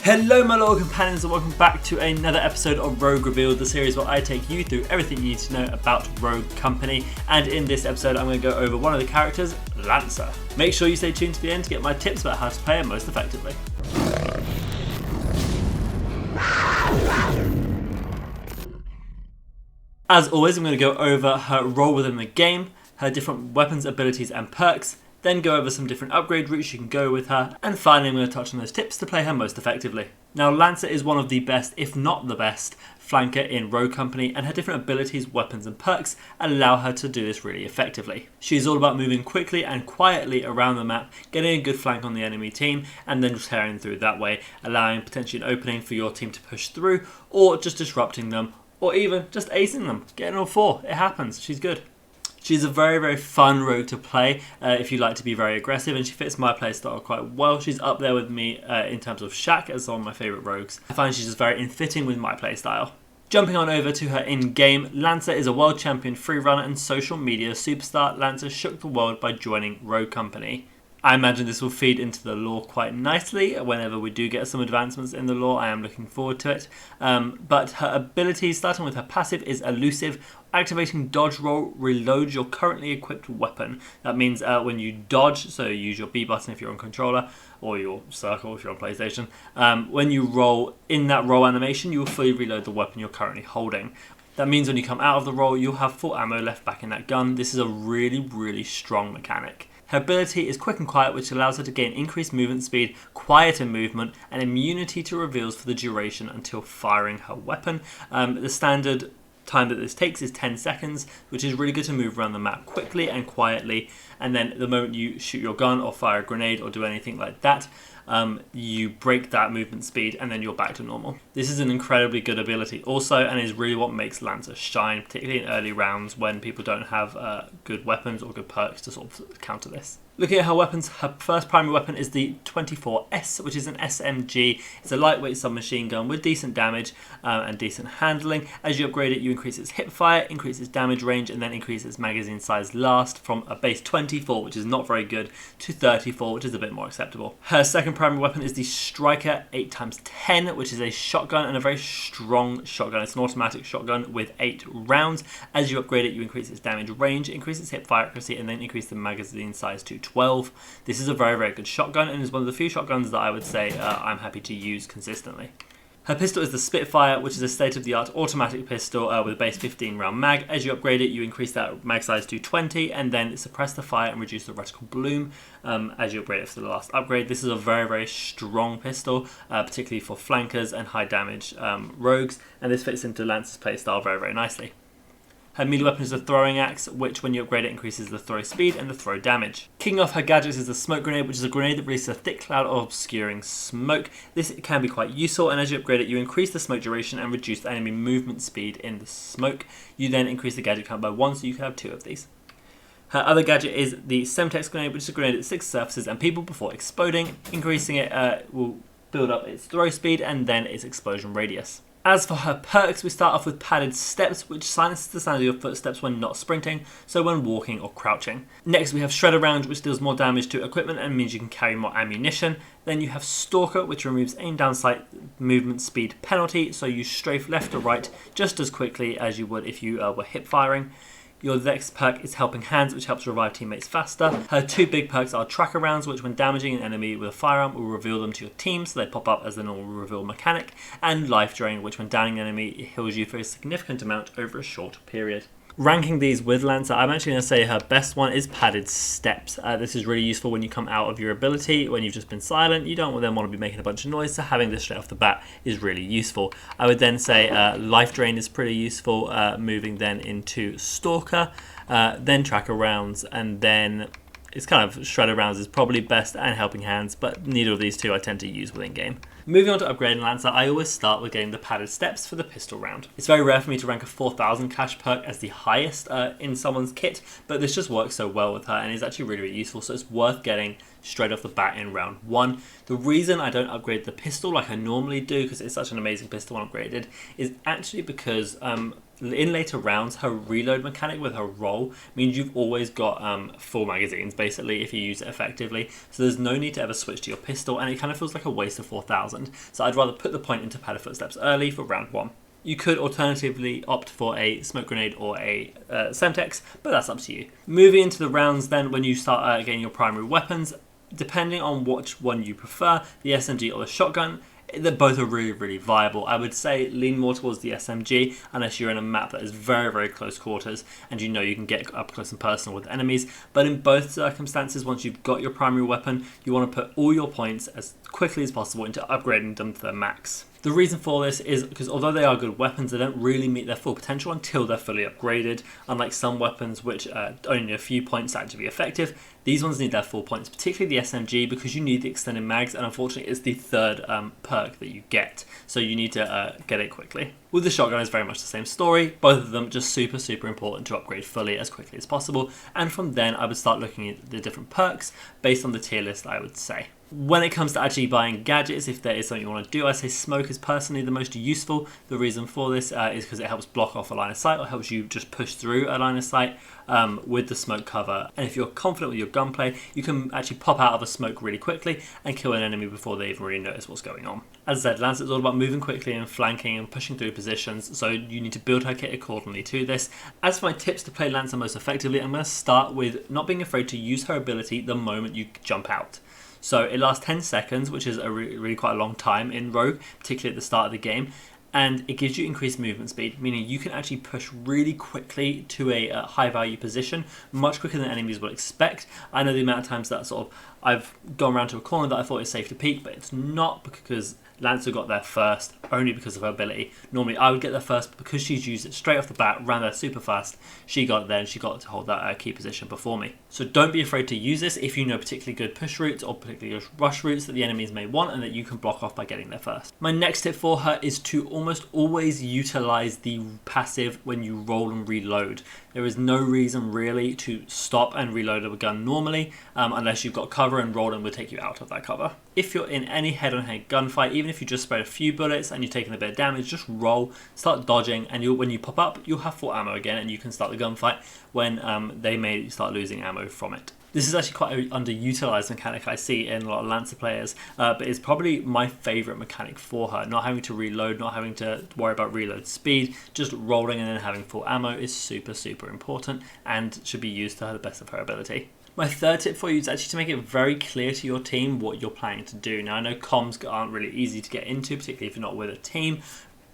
Hello my loyal companions and welcome back to another episode of Rogue Revealed, the series where I take you through everything you need to know about Rogue Company, and in this episode I'm going to go over one of the characters, Lancer. Make sure you stay tuned to the end to get my tips about how to play him most effectively. As always, I'm going to go over her role within the game, her different weapons, abilities and perks, then go over some different upgrade routes you can go with her, and finally I'm going to touch on those tips to play her most effectively. Now Lancer is one of the best, if not the best, flanker in Rogue Company, and her different abilities, weapons and perks allow her to do this really effectively. She's all about moving quickly and quietly around the map, getting a good flank on the enemy team, and then just tearing through that way, allowing potentially an opening for your team to push through, or just disrupting them, or even just acing them, getting all four. It happens, she's good. She's a very, very fun rogue to play if you like to be very aggressive, and she fits my playstyle quite well. She's up there with me in terms of Shaq as one of my favourite rogues. I find she's just very in fitting with my playstyle. Jumping on over to her in-game, Lancer is a world champion free runner and social media superstar. Lancer shook the world by joining Rogue Company. I imagine this will feed into the lore quite nicely whenever we do get some advancements in the lore. I am looking forward to it. But her abilities, starting with her passive, is elusive. Activating dodge roll reloads your currently equipped weapon. That means when you dodge, so use your B button if you're on controller, or your circle if you're on PlayStation. When you roll in that roll animation, you will fully reload the weapon you're currently holding. That means when you come out of the roll, you'll have full ammo left back in that gun. This is a really, really strong mechanic. Her ability is Quick and Quiet, which allows her to gain increased movement speed, quieter movement, and immunity to reveals for the duration until firing her weapon. The standard time that this takes is 10 seconds, which is really good to move around the map quickly and quietly, and then the moment you shoot your gun or fire a grenade or do anything like that, you break that movement speed and then you're back to normal. This is an incredibly good ability also, and is really what makes Lancer shine, particularly in early rounds when people don't have good weapons or good perks to sort of counter this. Looking at her weapons, her first primary weapon is the 24S, which is an SMG. It's a lightweight submachine gun with decent damage and decent handling. As you upgrade it, you increase its hip fire, increase its damage range, and then increase its magazine size last from a base 24, which is not very good, to 34, which is a bit more acceptable. Her second primary weapon is the Striker 8x10, which is a shotgun and a very strong shotgun. It's an automatic shotgun with 8 rounds. As you upgrade it, you increase its damage range, increase its hip fire accuracy, and then increase the magazine size to 12. This is a very, very good shotgun, and is one of the few shotguns that I would say I'm happy to use consistently. Her pistol is the Spitfire, which is a state-of-the-art automatic pistol with a base 15 round mag. As you upgrade it, you increase that mag size to 20, and then suppress the fire and reduce the reticle bloom as you upgrade it for the last upgrade. This is a very, very strong pistol, particularly for flankers and high damage rogues, and this fits into Lancer's playstyle very, very nicely. Her melee weapon is the throwing axe, which when you upgrade it increases the throw speed and the throw damage. Kicking off her gadgets is the smoke grenade, which is a grenade that releases a thick cloud of obscuring smoke. This can be quite useful, and as you upgrade it, you increase the smoke duration and reduce the enemy movement speed in the smoke. You then increase the gadget count by 1, so you can have 2 of these. Her other gadget is the Semtex grenade, which is a grenade that sticks surfaces and people before exploding. Increasing it will build up its throw speed and then its explosion radius. As for her perks, we start off with padded steps, which silences the sound of your footsteps when not sprinting, so when walking or crouching. Next we have shredder round, which deals more damage to equipment and means you can carry more ammunition. Then you have stalker, which removes aim down sight movement speed penalty, so you strafe left or right just as quickly as you would if you were hip firing. Your next perk is Helping Hands, which helps revive teammates faster. Her 2 big perks are Tracker Rounds, which when damaging an enemy with a firearm will reveal them to your team, so they pop up as the normal reveal mechanic. And Life Drain, which when downing an enemy, it heals you for a significant amount over a short period. Ranking these with Lancer, I'm actually going to say her best one is Padded Steps. This is really useful when you come out of your ability, when you've just been silent. You don't then want to be making a bunch of noise, so having this straight off the bat is really useful. I would then say Life Drain is pretty useful, moving then into Stalker, then Tracker Rounds, and then it's kind of Shredder Rounds is probably best, and Helping Hands, but neither of these two I tend to use within game. Moving on to upgrading Lancer, I always start with getting the padded steps for the pistol round. It's very rare for me to rank a 4000 cash perk as the highest in someone's kit, but this just works so well with her and is actually really, really useful, so it's worth getting straight off the bat in round 1. The reason I don't upgrade the pistol like I normally do, because it's such an amazing pistol when upgraded, is actually because In later rounds, her reload mechanic with her roll means you've always got full magazines, basically, if you use it effectively. So there's no need to ever switch to your pistol, and it kind of feels like a waste of 4,000. So I'd rather put the point into Pad of Footsteps early for round 1. You could alternatively opt for a smoke grenade or a Semtex, but that's up to you. Moving into the rounds then, when you start getting your primary weapons, depending on which one you prefer, the SMG or the shotgun, they both are really, really viable. I would say lean more towards the SMG unless you're in a map that is very, very close quarters and you know you can get up close and personal with enemies. But in both circumstances, once you've got your primary weapon, you want to put all your points as quickly as possible into upgrading them to their max. The reason for this is because although they are good weapons, they don't really meet their full potential until they're fully upgraded. Unlike some weapons which only need a few points to actually be effective, these ones need their full points, particularly the SMG, because you need the extended mags, and unfortunately it's the third perk that you get, so you need to get it quickly. With the shotgun, it's very much the same story. Both of them just super, super important to upgrade fully as quickly as possible, and from then I would start looking at the different perks based on the tier list, I would say. When it comes to actually buying gadgets, if there is something you want to do, I say smoke is personally the most useful. The reason for this is because it helps block off a line of sight, or helps you just push through a line of sight with the smoke cover. And if you're confident with your gunplay, you can actually pop out of a smoke really quickly and kill an enemy before they even really notice what's going on. As I said, Lancer is all about moving quickly and flanking and pushing through positions, so you need to build her kit accordingly to this. As for my tips to play Lancer most effectively, I'm going to start with not being afraid to use her ability the moment you jump out. So it lasts 10 seconds, which is really quite a long time in Rogue, particularly at the start of the game. And it gives you increased movement speed, meaning you can actually push really quickly to a high value position, much quicker than enemies will expect. I know the amount of times that I've gone around to a corner that I thought it was safe to peek, but it's not, because Lancer got there first only because of her ability. Normally I would get there first, but because she's used it straight off the bat, ran there super fast, she got there and she got to hold that key position before me. So don't be afraid to use this if you know particularly good push routes or particularly good rush routes that the enemies may want and that you can block off by getting there first. My next tip for her is to almost always utilize the passive when you roll and reload. There is no reason really to stop and reload a gun normally unless you've got cover, and rolling will take you out of that cover. If you're in any head-on-head gunfight, even if you just spread a few bullets and you're taking a bit of damage, just roll, start dodging, and when you pop up, you'll have full ammo again, and you can start the gunfight when they may start losing ammo from it. This is actually quite an underutilized mechanic I see in a lot of Lancer players, but it's probably my favorite mechanic for her. Not having to reload, not having to worry about reload speed, just rolling and then having full ammo is super, super important and should be used to the best of her ability. My third tip for you is actually to make it very clear to your team what you're planning to do. Now, I know comms aren't really easy to get into, particularly if you're not with a team,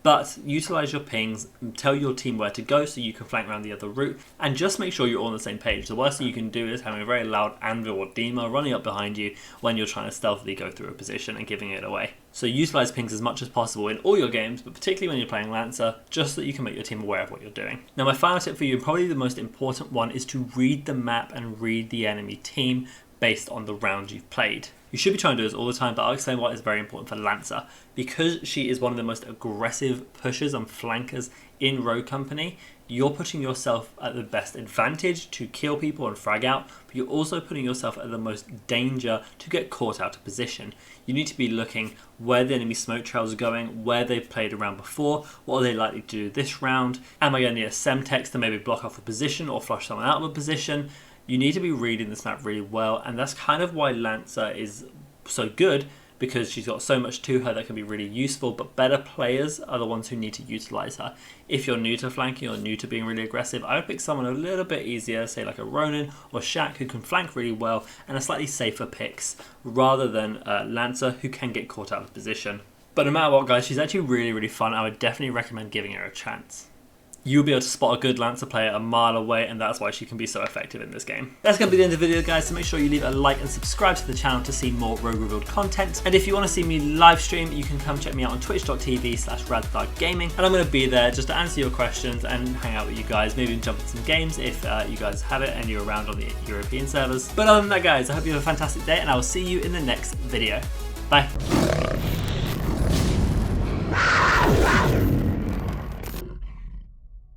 but utilize your pings, tell your team where to go so you can flank around the other route, and just make sure you're all on the same page. The worst thing you can do is having a very loud anvil or Dema running up behind you when you're trying to stealthily go through a position and giving it away. So utilize pings as much as possible in all your games, but particularly when you're playing Lancer, just so that you can make your team aware of what you're doing. Now, my final tip for you, and probably the most important one, is to read the map and read the enemy team based on the round you've played. You should be trying to do this all the time, but I'll explain why it's very important for Lancer. Because she is one of the most aggressive pushers and flankers in Rogue Company, you're putting yourself at the best advantage to kill people and frag out, but you're also putting yourself at the most danger to get caught out of position. You need to be looking where the enemy smoke trails are going, where they've played around before, what are they likely to do this round, am I going to need a Semtex to maybe block off a position or flush someone out of a position. You need to be reading this map really well, and that's kind of why Lancer is so good, because she's got so much to her that can be really useful, but better players are the ones who need to utilize her. If you're new to flanking or new to being really aggressive, I would pick someone a little bit easier, say like a Ronin or Shaq, who can flank really well and are slightly safer picks, rather than Lancer, who can get caught out of position. But no matter what, guys, she's actually really, really fun. I would definitely recommend giving her a chance. You'll be able to spot a good Lancer player a mile away, and that's why she can be so effective in this game. That's going to be the end of the video, guys, so make sure you leave a like and subscribe to the channel to see more Rogue Revealed content. And if you want to see me live stream, you can come check me out on twitch.tv/RadStarGaming, and I'm going to be there just to answer your questions and hang out with you guys, maybe jump in some games if you guys have it and you're around on the European servers. But other than that, guys, I hope you have a fantastic day, and I will see you in the next video. Bye.